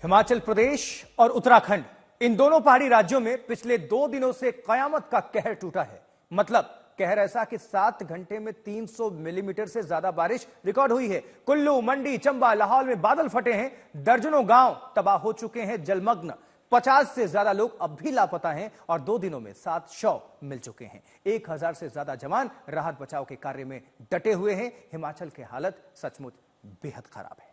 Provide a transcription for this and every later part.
हिमाचल प्रदेश और उत्तराखंड, इन दोनों पहाड़ी राज्यों में पिछले 2 दिनों से कयामत का कहर टूटा है। मतलब कहर ऐसा कि 7 घंटे में 300 मिलीमीटर से ज्यादा बारिश रिकॉर्ड हुई है। कुल्लू, मंडी, चंबा, लाहौल में बादल फटे हैं। दर्जनों गांव तबाह हो चुके हैं, जलमग्न। 50 से ज्यादा लोग अब भी लापता हैं और 2 दिनों में 7 शव मिल चुके हैं। 1000 से ज्यादा जवान राहत बचाव के कार्य में डटे हुए हैं। हिमाचल की हालत सचमुच बेहद खराब है।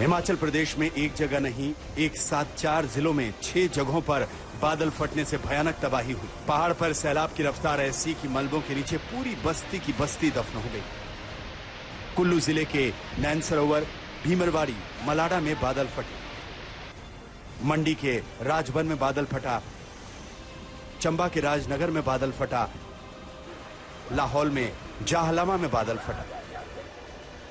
हिमाचल प्रदेश में एक जगह नहीं, एक साथ 4 जिलों में 6 जगहों पर बादल फटने से भयानक तबाही हुई। पहाड़ पर सैलाब की रफ्तार ऐसी कि मलबों के नीचे पूरी बस्ती की बस्ती दफन हो गई। कुल्लू जिले के नैन सरोवर, भीमरवाड़ी, मलाडा में बादल फटे। मंडी के राजबन में बादल फटा। चंबा के राजनगर में बादल फटा। लाहौल में जाहलामा में बादल फटा।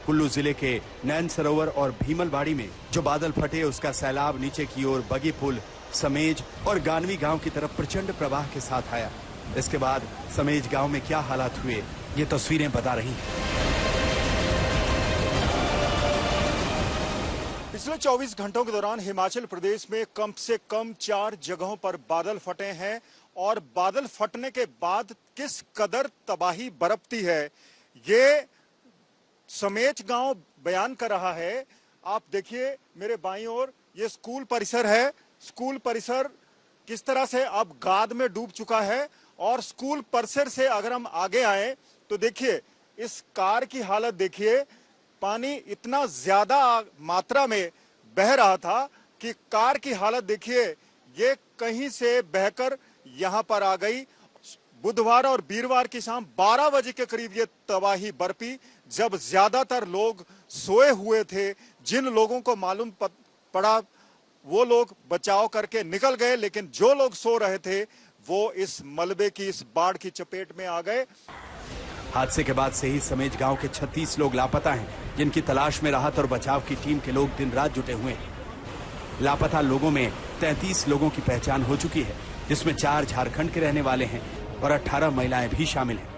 कुल्लू जिले के नैन सरोवर और भीमलवाड़ी में जो बादल फटे, उसका सैलाब नीचे की ओर बगी पुल, समेज और गानवी गांव की तरफ प्रचंड प्रवाह के साथ आया। इसके बाद समेज गांव में क्या हालात हुए, ये तस्वीरें बता रही हैं। पिछले 24 घंटों के दौरान हिमाचल प्रदेश में कम से कम 4 जगहों पर बादल फटे हैं और बादल फटने के बाद किस कदर तबाही बरपती है, ये समेज गांव बयान कर रहा है। आप देखिए मेरे बाईं ओर, ये स्कूल परिसर है। स्कूल परिसर किस तरह से अब गाद में डूब चुका है और स्कूल परिसर से अगर हम आगे आए तो देखिए इस कार की हालत देखिए। पानी इतना ज्यादा मात्रा में बह रहा था कि कार की हालत देखिए, ये कहीं से बहकर यहां पर आ गई। बुधवार और वीरवार की शाम 12 बजे के करीब ये तबाही बरपी, जब ज्यादातर लोग सोए हुए थे। जिन लोगों को मालूम पड़ा वो लोग बचाव करके निकल गए, लेकिन जो लोग सो रहे थे वो इस मलबे की, इस बाढ़ की चपेट में आ गए। हादसे के बाद से ही समेज गांव के 36 लोग लापता हैं, जिनकी तलाश में राहत और बचाव की टीम के लोग दिन रात जुटे हुए हैं। लापता लोगों में 33 लोगों की पहचान हो चुकी है, जिसमें 4 झारखंड के रहने वाले हैं और 18 महिलाएं भी शामिल हैं।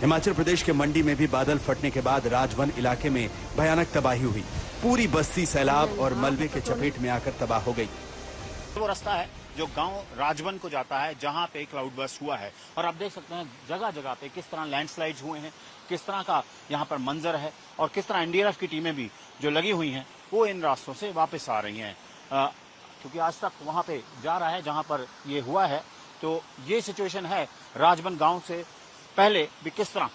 हिमाचल प्रदेश के मंडी में भी बादल फटने के बाद राजवन इलाके में भयानक तबाही हुई। पूरी बस्ती सैलाब और मलबे के चपेट में आकर तबाह हो गई। वो रास्ता है जो गांव राजवन को जाता है, जहां पे क्लाउड बर्स्ट हुआ है और आप देख सकते हैं जगह जगह पे किस तरह लैंडस्लाइड्स हुए हैं, किस तरह का यहां पर मंजर है और किस तरह एनडीआरएफ की टीमें भी जो लगी हुई हैं वो इन रास्तों से वापस आ रही हैं, क्योंकि आज तक वहां पे जा रहा है जहां पर ये हुआ है। तो ये सिचुएशन है राजवन गांव से पहले भी किस तरह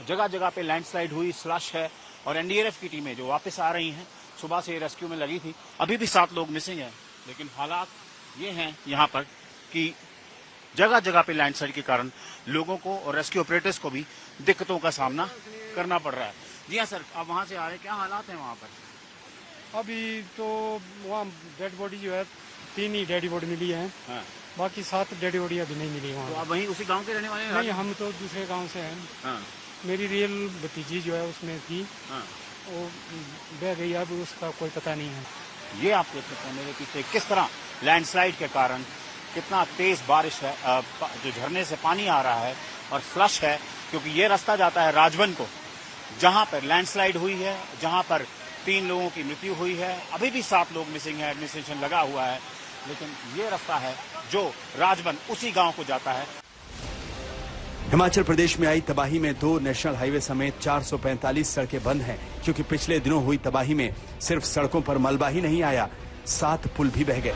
जगह जगह पे लैंडस्लाइड हुई, स्लश है और एनडीआरएफ की टीमें जो वापस आ रही हैं। सुबह से रेस्क्यू में लगी थी, अभी भी 7 लोग मिसिंग हैं, लेकिन हालात ये हैं यहाँ पर कि जगह जगह पे लैंडस्लाइड के कारण लोगों को और रेस्क्यू ऑपरेटर्स को भी दिक्कतों का सामना करना पड़ रहा है। जी हाँ सर, आप वहाँ से आ रहे हैं, क्या हालात हैं वहाँ पर? अभी तो वहाँ डेड बॉडी जो है 3 ही डेड बॉडी मिली है। हाँ। बाकी 7 डेड बॉडी अभी नहीं मिली वहाँ। तो आप वहीं उसी गांव के रहने वाले हैं? नहीं, हम तो दूसरे गांव से हैं। हाँ। मेरी रियल भतीजी जो है उसमें थी। हाँ। वो बह गई, अब उसका कोई पता नहीं है। ये आप देख सकते हैं मेरे पीछे किस तरह लैंडस्लाइड के कारण कितना तेज बारिश है, जो झरने से पानी आ रहा है और फ्लश है, क्योंकि ये रास्ता जाता है राजवन को, जहां पर लैंडस्लाइड हुई है, जहां पर 3 लोगों की मृत्यु हुई है। अभी भी 7 लोग मिसिंग है, एडमिनिस्ट्रेशन लगा हुआ है, लेकिन ये रास्ता है जो राजवन उसी गांव को जाता है। हिमाचल प्रदेश में आई तबाही में 2 नेशनल हाईवे समेत 445 सड़कें बंद हैं, क्योंकि पिछले दिनों हुई तबाही में सिर्फ सड़कों पर मलबा ही नहीं आया, 7 पुल भी बह गए।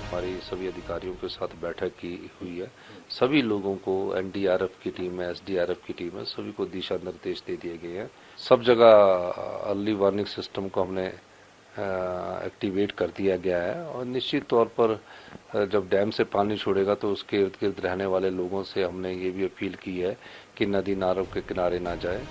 हमारी सभी अधिकारियों के साथ बैठक की हुई है। सभी लोगों को, एनडीआरएफ की टीम है, एसडीआरएफ की टीम है, सभी को दिशा निर्देश दे दिए गए हैं। सब जगह अर्ली वार्निंग सिस्टम को हमने एक्टिवेट कर दिया गया है और निश्चित तौर पर जब डैम से पानी छोड़ेगा तो उसके इर्द गिर्द रहने वाले लोगों से हमने ये भी अपील की है कि नदी नालों के किनारे ना जाए।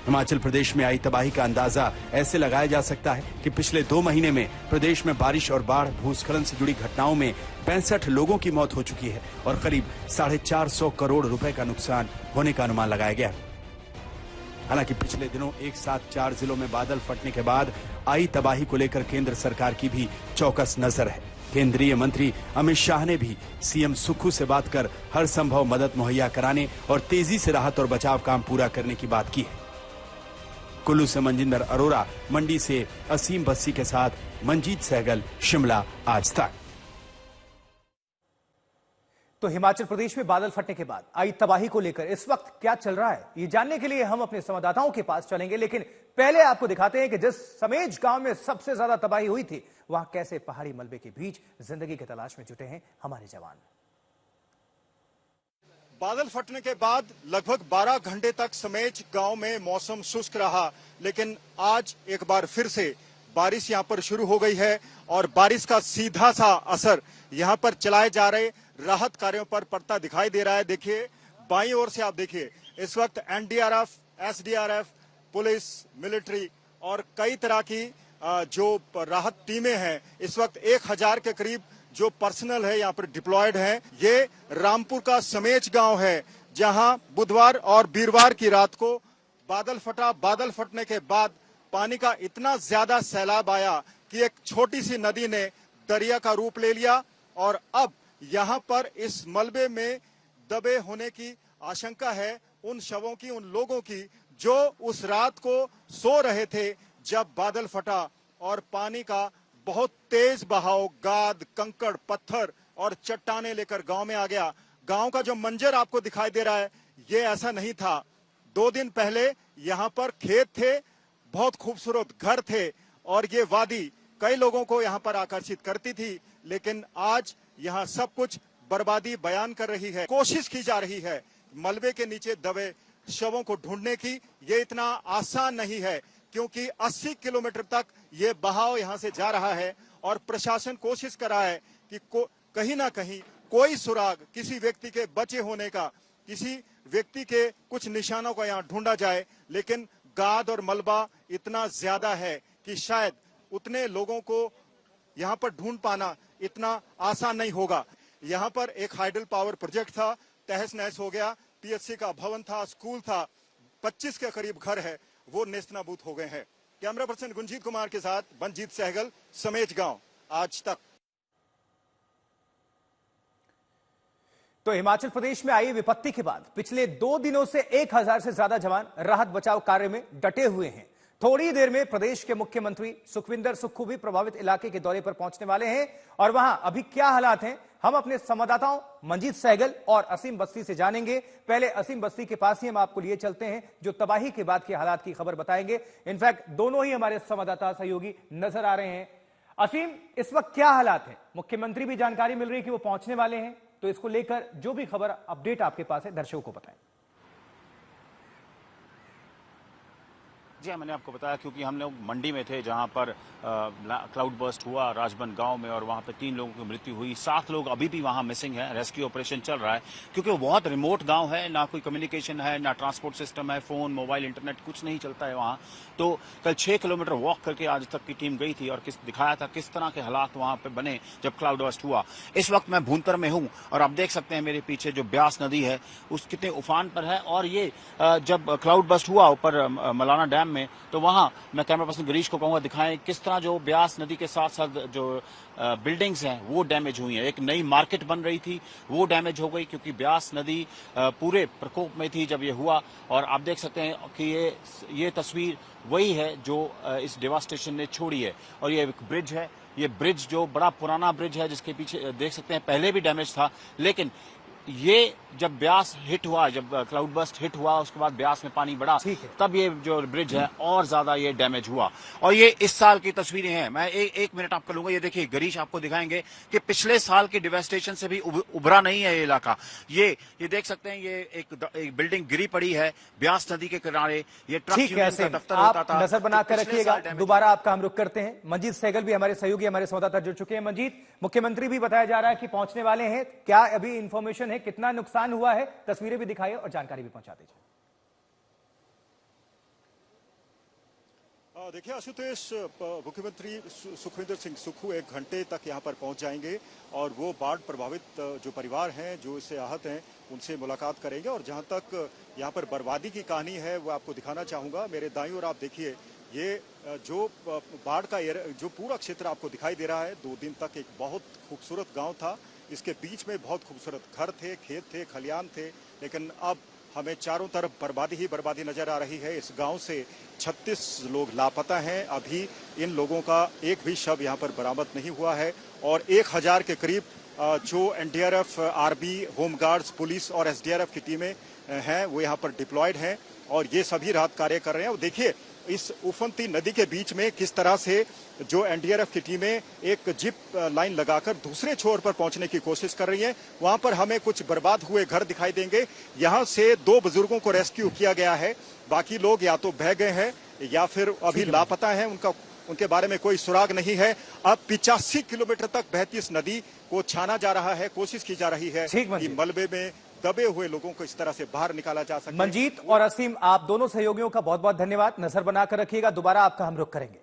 हिमाचल प्रदेश में आई तबाही का अंदाजा ऐसे लगाया जा सकता है कि पिछले 2 महीने में प्रदेश में बारिश और बाढ़ भूस्खलन से जुड़ी घटनाओं में 65 लोगों की मौत हो चुकी है और करीब 450 करोड़ रुपए का नुकसान होने का अनुमान लगाया गया। हालांकि पिछले दिनों एक साथ 4 जिलों में बादल फटने के बाद आई तबाही को लेकर केंद्र सरकार की भी चौकस नजर है। केंद्रीय मंत्री अमित शाह ने भी सीएम सुक्खू से बात कर हर संभव मदद मुहैया कराने और तेजी से राहत और बचाव काम पूरा करने की बात की है। कुल्लू से मनजिंदर अरोरा, मंडी से असीम बस्सी के साथ मंजीत सहगल, शिमला, आज तक। तो हिमाचल प्रदेश में बादल फटने के बाद आई तबाही को लेकर इस वक्त क्या चल रहा है, ये जानने के लिए हम अपने संवाददाताओं के पास चलेंगे। लेकिन पहले आपको दिखाते हैं कि जिस समेज गांव में सबसे ज्यादा तबाही हुई थी, वहां कैसे पहाड़ी मलबे के बीच जिंदगी की तलाश में जुटे हैं हमारे जवान। बादल फटने के बाद लगभग 12 घंटे तक समेज गांव में मौसम शुष्क रहा, लेकिन आज एक बार फिर से बारिश यहां पर शुरू हो गई है और बारिश का सीधा सा असर यहां पर चलाए जा रहे राहत कार्यों पर पड़ता दिखाई दे रहा है। देखिए बाईं ओर से आप देखिए, इस वक्त एनडीआरएफ, एसडीआरएफ, पुलिस, मिलिट्री और कई तरह की जो राहत टीमें हैं, इस वक्त 1000 के करीब जो पर्सनल है यहाँ पर डिप्लॉयड है। ये रामपुर का समेज गांव है, जहां बुधवार और वीरवार की रात को बादल फटा। बादल फटने के बाद पानी का इतना ज्यादा सैलाब आया कि एक छोटी सी नदी ने दरिया का रूप ले लिया और अब यहाँ पर इस मलबे में दबे होने की आशंका है उन शवों की, उन लोगों की जो उस रात को सो रहे थे जब बादल फटा और पानी का बहुत तेज बहाव गाद, कंकड़, पत्थर और चट्टाने लेकर गांव में आ गया। गांव का जो मंजर आपको दिखाई दे रहा है, ये ऐसा नहीं था। 2 दिन पहले यहाँ पर खेत थे, बहुत खूबसूरत घर थे और ये वादी कई लोगों को यहाँ पर आकर्षित करती थी, लेकिन आज यहाँ सब कुछ बर्बादी बयान कर रही है। कोशिश की जा रही है मलबे के नीचे दबे शवों को ढूंढने की। ये इतना आसान नहीं है क्योंकि 80 किलोमीटर तक ये बहाव यहाँ से जा रहा है और प्रशासन कोशिश कर रहा है कि कहीं ना कहीं कोई सुराग किसी व्यक्ति के बचे होने का, किसी व्यक्ति के कुछ निशानों को यहाँ ढूंढा जाए, लेकिन गाद और मलबा इतना ज्यादा है कि शायद उतने लोगों को यहाँ पर ढूंढ पाना इतना आसान नहीं होगा। यहाँ पर एक हाइडल पावर प्रोजेक्ट था, तहस नहस हो गया। पीएचसी का भवन था, स्कूल था, 25 के करीब घर है, वो नेस्तनाबूद हो गए हैं। कैमरा पर्सन गुंजीत कुमार के साथ मंजीत सहगल, समेज गांव, आज तक। तो हिमाचल प्रदेश में आई विपत्ति के बाद पिछले 2 दिनों से 1000 से ज्यादा जवान राहत बचाव कार्य में डटे हुए हैं। थोड़ी देर में प्रदेश के मुख्यमंत्री सुखविंदर सुक्खू भी प्रभावित इलाके के दौरे पर पहुंचने वाले हैं और वहां अभी क्या हालात हैं, हम अपने संवाददाताओं मंजीत सहगल और असीम बस्ती से जानेंगे। पहले असीम बस्ती के पास ही हम आपको लिए चलते हैं, जो तबाही के बाद के हालात की खबर बताएंगे। इनफैक्ट दोनों ही हमारे संवाददाता सहयोगी नजर आ रहे हैं। असीम, इस वक्त क्या हालात है? मुख्यमंत्री भी जानकारी मिल रही है कि वो पहुंचने वाले हैं, तो इसको लेकर जो भी खबर अपडेट आपके पास है दर्शकों को बताएं। जी हाँ, मैंने आपको बताया क्योंकि हम लोग मंडी में थे जहां पर क्लाउड बर्स्ट हुआ राजबन गांव में और वहां पे 3 लोगों की मृत्यु हुई। 7 लोग अभी भी वहां मिसिंग है। रेस्क्यू ऑपरेशन चल रहा है क्योंकि वो बहुत रिमोट गांव है, ना कोई कम्युनिकेशन है, ना ट्रांसपोर्ट सिस्टम है, फोन, मोबाइल, इंटरनेट कुछ नहीं चलता है वहां। तो कल 6 किलोमीटर वॉक करके आज तक की टीम गई थी और दिखाया था किस तरह के हालात वहां पे बने जब क्लाउड बर्स्ट हुआ। इस वक्त मैं भूंतर में हूं और आप देख सकते हैं मेरे पीछे जो ब्यास नदी है उस कितने उफान पर है। और ये जब क्लाउड बर्स्ट हुआ ऊपर मलाना डैम में, तो वहां मैं कैमरा पर्सन गिरीश को कहूंगा दिखाएं किस तरह जो ब्यास नदी के साथ साथ जो बिल्डिंग्स हैं वो डैमेज हुई हैं। एक नई मार्केट बन रही थी वो डैमेज हो गई क्योंकि ब्यास नदी पूरे प्रकोप में थी जब ये हुआ। और आप देख सकते हैं कि ये तस्वीर वही है जो इस डेवास्टेशन ने छोड़ी है। और ये एक ब्रिज है, ये ब्रिज जो बड़ा पुराना ब्रिज है जिसके पीछे देख सकते हैं पहले भी डैमेज था, लेकिन ये जब ब्यास हिट हुआ, जब क्लाउड बर्स्ट हिट हुआ, उसके बाद ब्यास में पानी बढ़ा, तब ये जो ब्रिज है और ज्यादा ये डैमेज हुआ। और ये इस साल की तस्वीरें हैं। मैं एक मिनट आपका लूंगा। ये देखिए गिरीश आपको दिखाएंगे कि पिछले साल की डिवेस्टेशन से भी उभरा नहीं है ये इलाका। ये देख सकते हैं, ये एक बिल्डिंग गिरी पड़ी है ब्यास नदी के किनारे। ये ट्रक यूनियन का दफ्तर होता था। नजर बनाकर रखिएगा। दोबारा आपका हम रुख करते हैं। मंजीत सहगल भी हमारे सहयोगी, हमारे संवाददाता जुड़ चुके हैं। मंजीत, मुख्यमंत्री भी बताया जा रहा है कि पहुंचने वाले हैं, क्या अभी इंफॉर्मेशन है, कितना नुकसान हुआ है? तस्वीरें भी दिखाइए और जानकारी भी पहुंचा दीजिए। देखिए आशुतोष, मुख्यमंत्री सुखविंदर सिंह सुक्खू 1 घंटे तक यहाँ पर पहुंच जाएंगे और वो बाढ़ प्रभावित जो परिवार हैं, जो इससे आहत हैं, उनसे मुलाकात करेंगे। और जहां तक यहाँ पर बर्बादी की कहानी है वो आपको दिखाना चाहूंगा। मेरे दाईं ओर आप देखिए, ये जो बाढ़ का जो पूरा क्षेत्र आपको दिखाई दे रहा है, 2 दिन तक एक बहुत खूबसूरत गाँव था। इसके बीच में बहुत खूबसूरत घर थे, खेत थे, खलियान थे, लेकिन अब हमें चारों तरफ बर्बादी ही बर्बादी नजर आ रही है। इस गांव से 36 लोग लापता हैं। अभी इन लोगों का एक भी शव यहां पर बरामद नहीं हुआ है और 1000 के करीब जो एनडीआरएफ, आरबी, होमगार्ड्स, पुलिस और एसडीआरएफ की टीमें हैं वो यहां पर डिप्लॉयड हैं और ये सभी राहत कार्य कर रहे हैं। और देखिए इस उफनती नदी के बीच में किस तरह से जो एनडीआरएफ की टीमें एक जिप लाइन लगाकर दूसरे छोर पर पहुंचने की कोशिश कर रही हैं। वहां पर हमें कुछ बर्बाद हुए घर दिखाई देंगे। यहां से 2 बुजुर्गों को रेस्क्यू किया गया है। बाकी लोग या तो बह गए हैं या फिर अभी लापता हैं, उनके बारे में कोई सुराग नहीं है। अब 85 किलोमीटर तक बहती इस नदी को छाना जा रहा है, कोशिश की जा रही है कि मलबे में दबे हुए लोगों को इस तरह से बाहर निकाला जा सके। मंजीत और असीम, आप दोनों सहयोगियों का बहुत बहुत धन्यवाद। नजर बनाकर रखिएगा, दोबारा आपका हम रुख करेंगे।